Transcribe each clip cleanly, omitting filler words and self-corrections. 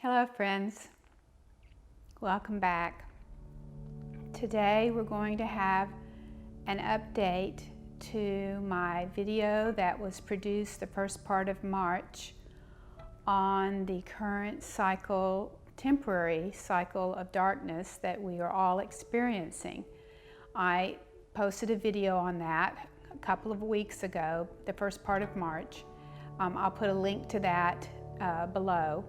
Hello friends, welcome back. Today we're going to have an update to my video that was produced the first part of March on the current cycle, temporary cycle of darkness that we are all experiencing. I posted a video on that a couple of weeks ago, the first part of March. I'll put a link to that below.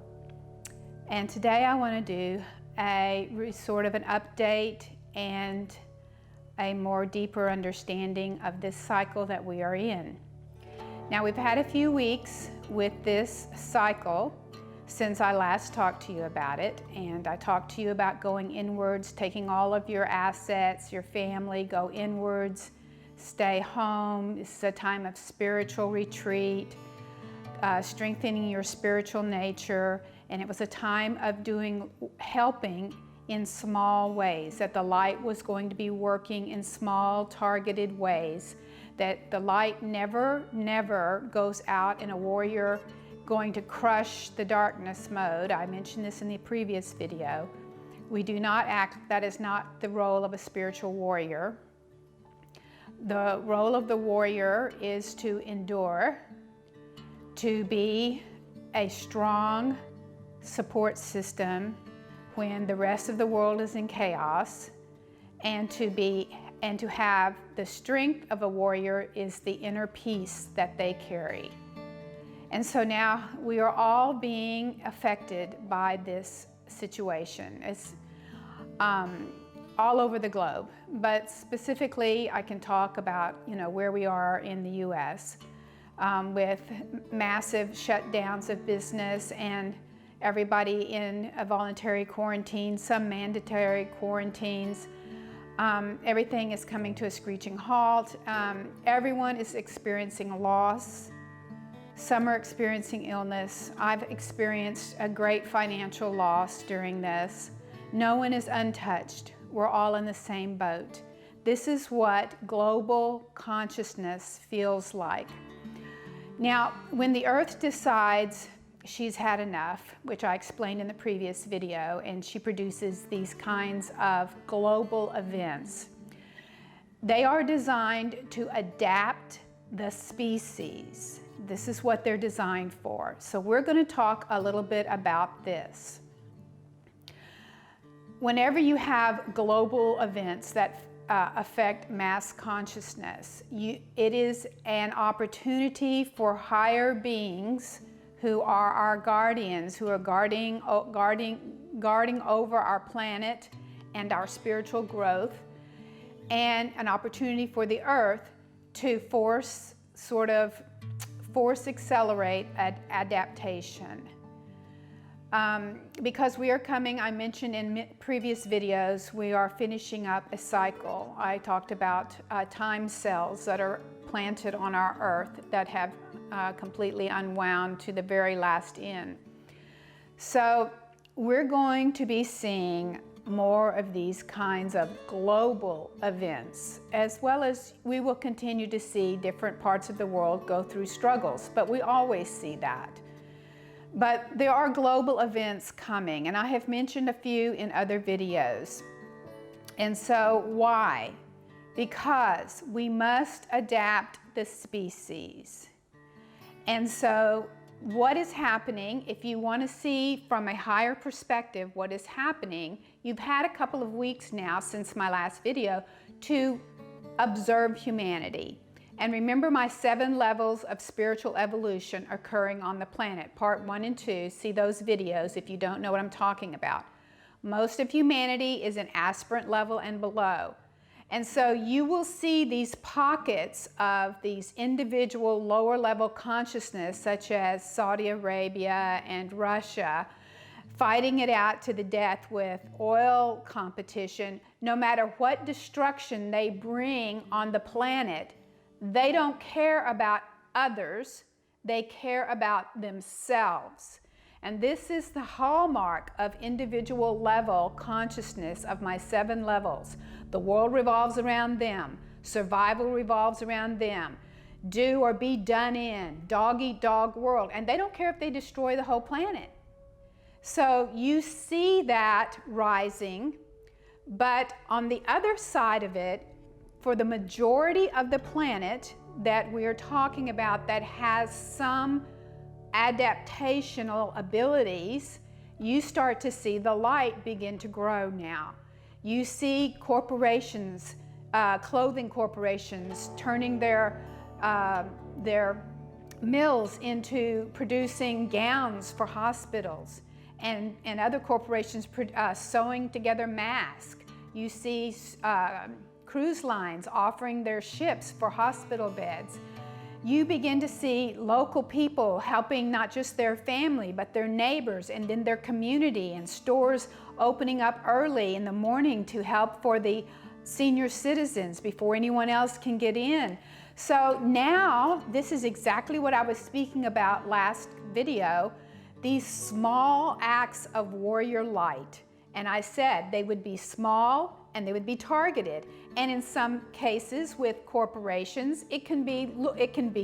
And today I want to do a sort of an update and a more deeper understanding of this cycle that we are in. Now we've had a few weeks with this cycle since I last talked to you about it, and I talked to you about going inwards, taking all of your assets, your family, go inwards, stay home. This is a time of spiritual retreat, strengthening your spiritual nature, and it was a time of helping in small ways, that the light was going to be working in small targeted ways, that the light never goes out in a warrior going to crush the darkness mode. I mentioned this in the previous video. We do not act, that is not the role of a spiritual warrior. The role of the warrior is to endure, to be a strong support system when the rest of the world is in chaos, and to have the strength of a warrior is the inner peace that they carry. And so now we are all being affected by this situation. It's all over the globe, but specifically I can talk about where we are in the US. With massive shutdowns of business and everybody in a voluntary quarantine, some mandatory quarantines. Everything is coming to a screeching halt. Everyone is experiencing loss. Some are experiencing illness. I've experienced a great financial loss during this. No one is untouched. We're all in the same boat. This is what global consciousness feels like. Now, when the Earth decides she's had enough, which I explained in the previous video, and she produces these kinds of global events, they are designed to adapt the species. This is what they're designed for. So we're going to talk a little bit about this. Whenever you have global events that affect mass consciousness, it is an opportunity for higher beings who are our guardians, who are guarding over our planet and our spiritual growth, and an opportunity for the Earth to force accelerate adaptation. Because we are coming, I mentioned in previous videos, we are finishing up a cycle. I talked about time cells that are planted on our Earth that have completely unwound to the very last end. So we're going to be seeing more of these kinds of global events, as well as we will continue to see different parts of the world go through struggles, but we always see that. But there are global events coming, and I have mentioned a few in other videos. And so why? Because we must adapt the species. And so what is happening, if you want to see from a higher perspective what is happening, you've had a couple of weeks now since my last video to observe humanity. And remember my 7 levels of spiritual evolution occurring on the planet, part 1 and 2. See those videos if you don't know what I'm talking about. Most of humanity is in aspirant level and below. And so you will see these pockets of these individual lower level consciousness, such as Saudi Arabia and Russia, fighting it out to the death with oil competition. No matter what destruction they bring on the planet, they don't care about others, they care about themselves. And this is the hallmark of individual level consciousness of my 7 levels. The world revolves around them. Survival revolves around them. Do or be done in, dog eat dog world. And they don't care if they destroy the whole planet. So you see that rising, but on the other side of it, for the majority of the planet that we're talking about that has some adaptational abilities, you start to see the light begin to grow now. You see corporations, clothing corporations, turning their mills into producing gowns for hospitals, and other corporations sewing together masks. You see cruise lines offering their ships for hospital beds. You begin to see local people helping not just their family, but their neighbors and then their community, and stores opening up early in the morning to help for the senior citizens before anyone else can get in. So now, this is exactly what I was speaking about last video, these small acts of warrior light. And I said they would be small and they would be targeted. And in some cases with corporations, it can be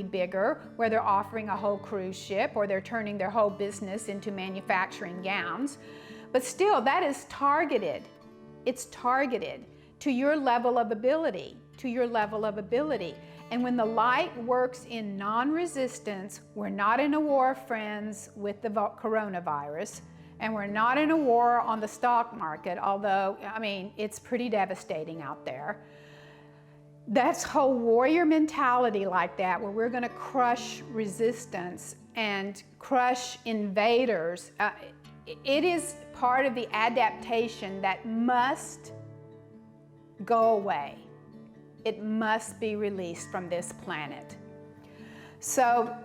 bigger, where they're offering a whole cruise ship or they're turning their whole business into manufacturing gowns. But still, that is targeted. It's targeted to your level of ability, And when the light works in non-resistance, we're not in a war, friends, with the coronavirus. And we're not in a war on the stock market, although, I mean, it's pretty devastating out there. That's whole warrior mentality like that, where we're gonna crush resistance and crush invaders. It is part of the adaptation that must go away. It must be released from this planet. So,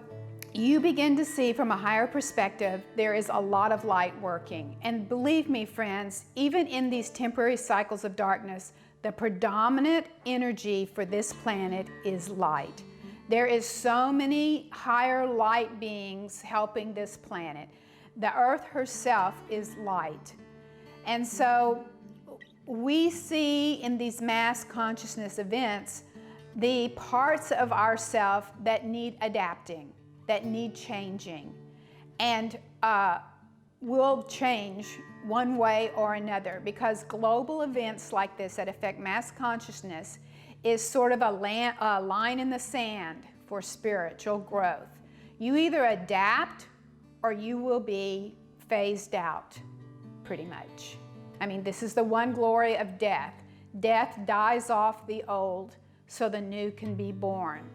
you begin to see from a higher perspective, there is a lot of light working. And believe me, friends, even in these temporary cycles of darkness, the predominant energy for this planet is light. There is so many higher light beings helping this planet. The Earth herself is light. And so we see in these mass consciousness events, the parts of ourself that need adapting, that need changing, and will change one way or another, because global events like this that affect mass consciousness is sort of a line in the sand for spiritual growth. You either adapt or you will be phased out, pretty much. I mean, this is the one glory of death. Death dies off the old so the new can be born.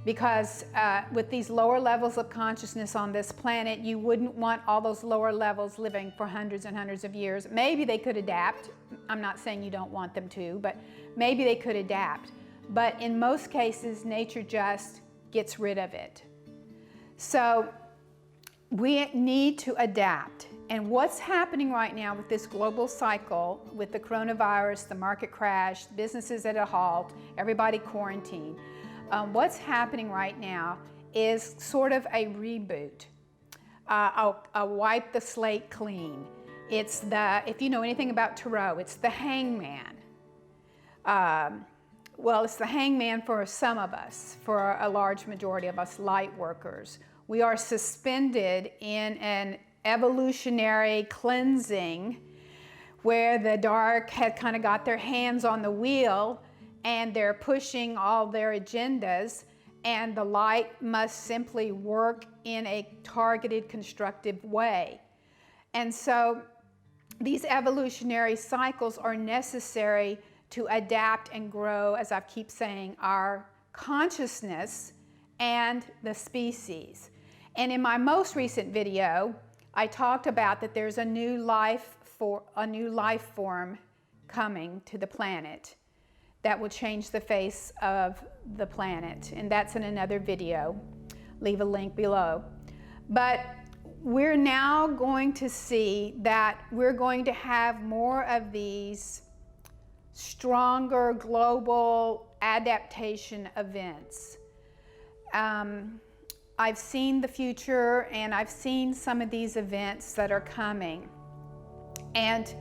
Because with these lower levels of consciousness on this planet, you wouldn't want all those lower levels living for hundreds and hundreds of years. Maybe they could adapt. I'm not saying you don't want them to, but maybe they could adapt. But in most cases, nature just gets rid of it. So we need to adapt. And what's happening right now with this global cycle, with the coronavirus, the market crash, businesses at a halt, everybody quarantined, what's happening right now is sort of a reboot, a wipe the slate clean. It's if you know anything about tarot, it's the hangman. Well, it's the hangman for some of us, for a large majority of us light workers. We are suspended in an evolutionary cleansing where the dark had kind of got their hands on the wheel, and they're pushing all their agendas, and the light must simply work in a targeted, constructive way. And so these evolutionary cycles are necessary to adapt and grow, as I keep saying, our consciousness and the species. And in my most recent video, I talked about that there's a new life form coming to the planet that will change the face of the planet. And that's in another video. Leave a link below. But we're now going to see that we're going to have more of these stronger global adaptation events. I've seen the future, and I've seen some of these events that are coming. And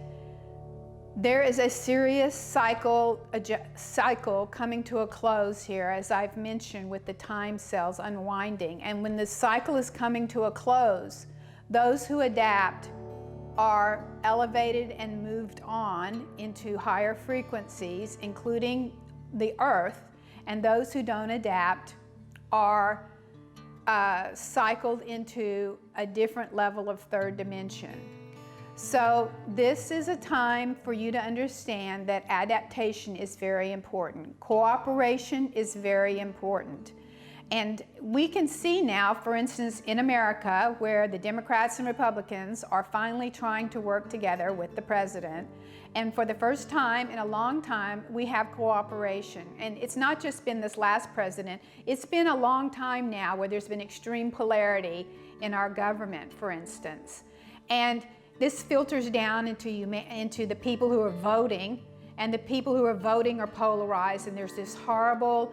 there is a serious cycle coming to a close here, as I've mentioned, with the time cells unwinding. And when the cycle is coming to a close, those who adapt are elevated and moved on into higher frequencies, including the earth, and those who don't adapt are cycled into a different level of third dimension. So this is a time for you to understand that adaptation is very important. Cooperation is very important. And we can see now, for instance, in America, where the Democrats and Republicans are finally trying to work together with the president. And for the first time in a long time, we have cooperation. And it's not just been this last president, it's been a long time now where there's been extreme polarity in our government, for instance. And this filters down into the people who are voting, and the people who are voting are polarized, and there's this horrible,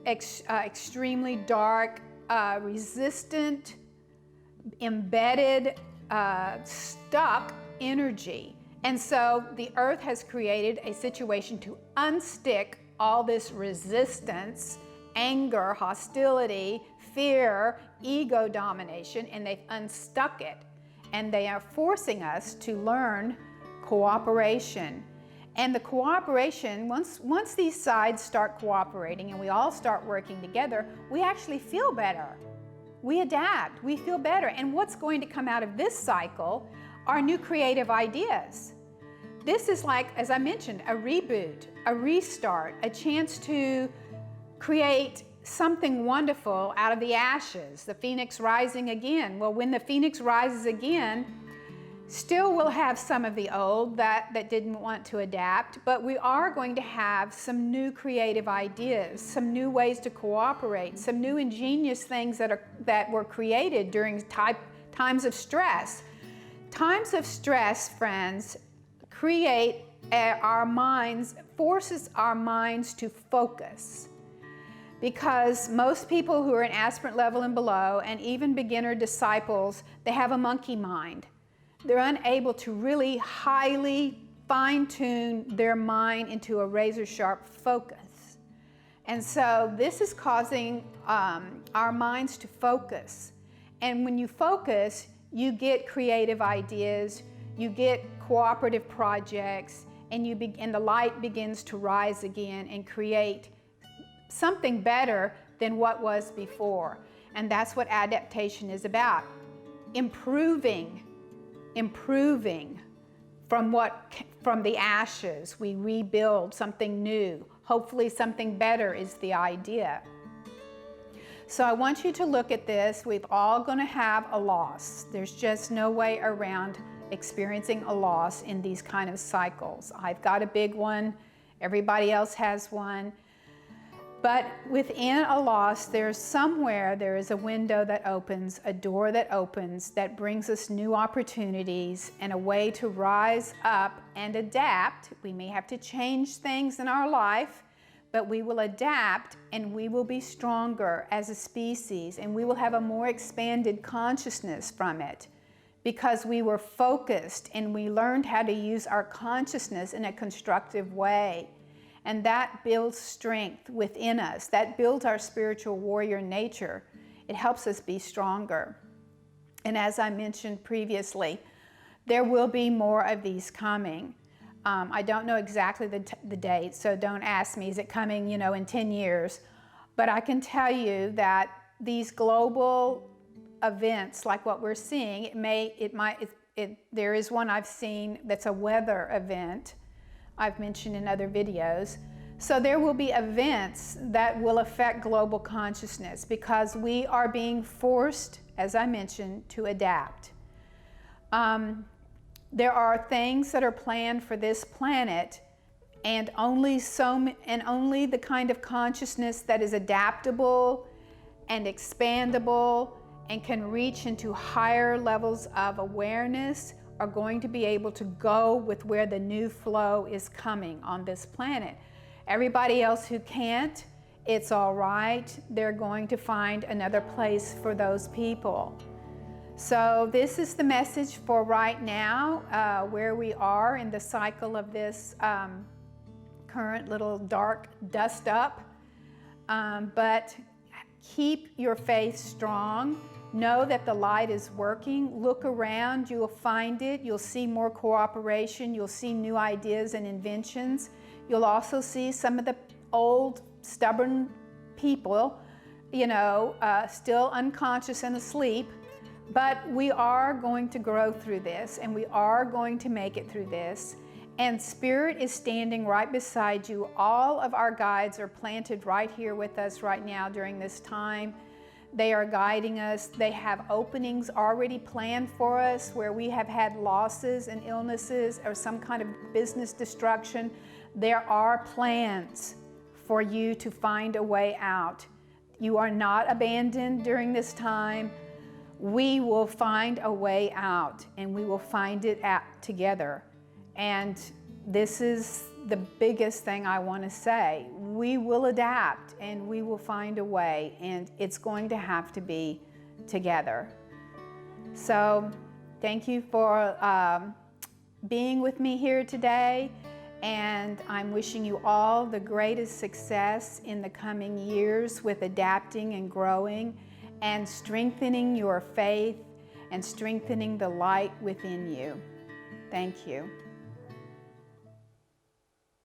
extremely dark, resistant, embedded, stuck energy. And so the earth has created a situation to unstick all this resistance, anger, hostility, fear, ego domination, and they've unstuck it. And they are forcing us to learn cooperation. And the cooperation, once these sides start cooperating and we all start working together, we actually feel better. We adapt, we feel better. And what's going to come out of this cycle are new creative ideas. This is like, as I mentioned, a reboot, a restart, a chance to create something wonderful out of the ashes, the phoenix rising again. Well, when the phoenix rises again, still we'll have some of the old that didn't want to adapt, but we are going to have some new creative ideas, some new ways to cooperate, some new ingenious things that were created during times of stress. Times of stress, friends, create our minds, forces our minds to focus. Because most people who are in aspirant level and below, and even beginner disciples, they have a monkey mind. They're unable to really highly fine-tune their mind into a razor-sharp focus. And so this is causing our minds to focus. And when you focus, you get creative ideas, you get cooperative projects, and the light begins to rise again and create something better than what was before. And that's what adaptation is about. Improving from the ashes. We rebuild something new. Hopefully something better is the idea. So I want you to look at this. We're all going to have a loss. There's just no way around experiencing a loss in these kind of cycles. I've got a big one. Everybody else has one. But within a loss, there is a window that opens, a door that opens, that brings us new opportunities and a way to rise up and adapt. We may have to change things in our life, but we will adapt and we will be stronger as a species, and we will have a more expanded consciousness from it because we were focused and we learned how to use our consciousness in a constructive way. And that builds strength within us. That builds our spiritual warrior nature. It helps us be stronger. And as I mentioned previously, there will be more of these coming. I don't know exactly the date, so don't ask me, is it coming, in 10 years? But I can tell you that these global events, like what we're seeing, there is one I've seen that's a weather event. I've mentioned in other videos. So there will be events that will affect global consciousness because we are being forced, as I mentioned, to adapt. There are things that are planned for this planet, and only the kind of consciousness that is adaptable and expandable and can reach into higher levels of awareness are going to be able to go with where the new flow is coming on this planet. Everybody else who can't, it's all right. They're going to find another place for those people. So this is the message for right now, where we are in the cycle of this current little dark dust up. But keep your faith strong. Know that the light is working. Look around, you'll find it. You'll see more cooperation. You'll see new ideas and inventions. You'll also see some of the old, stubborn people, still unconscious and asleep. But we are going to grow through this, and we are going to make it through this. And Spirit is standing right beside you. All of our guides are planted right here with us right now during this time. They are guiding us. They have openings already planned for us where we have had losses and illnesses or some kind of business destruction. There are plans for you to find a way out. You are not abandoned during this time. We will find a way out, and we will find it out together. And this is the biggest thing I want to say. We will adapt, and we will find a way, and it's going to have to be together. So thank you for being with me here today, and I'm wishing you all the greatest success in the coming years with adapting and growing and strengthening your faith and strengthening the light within you. Thank you.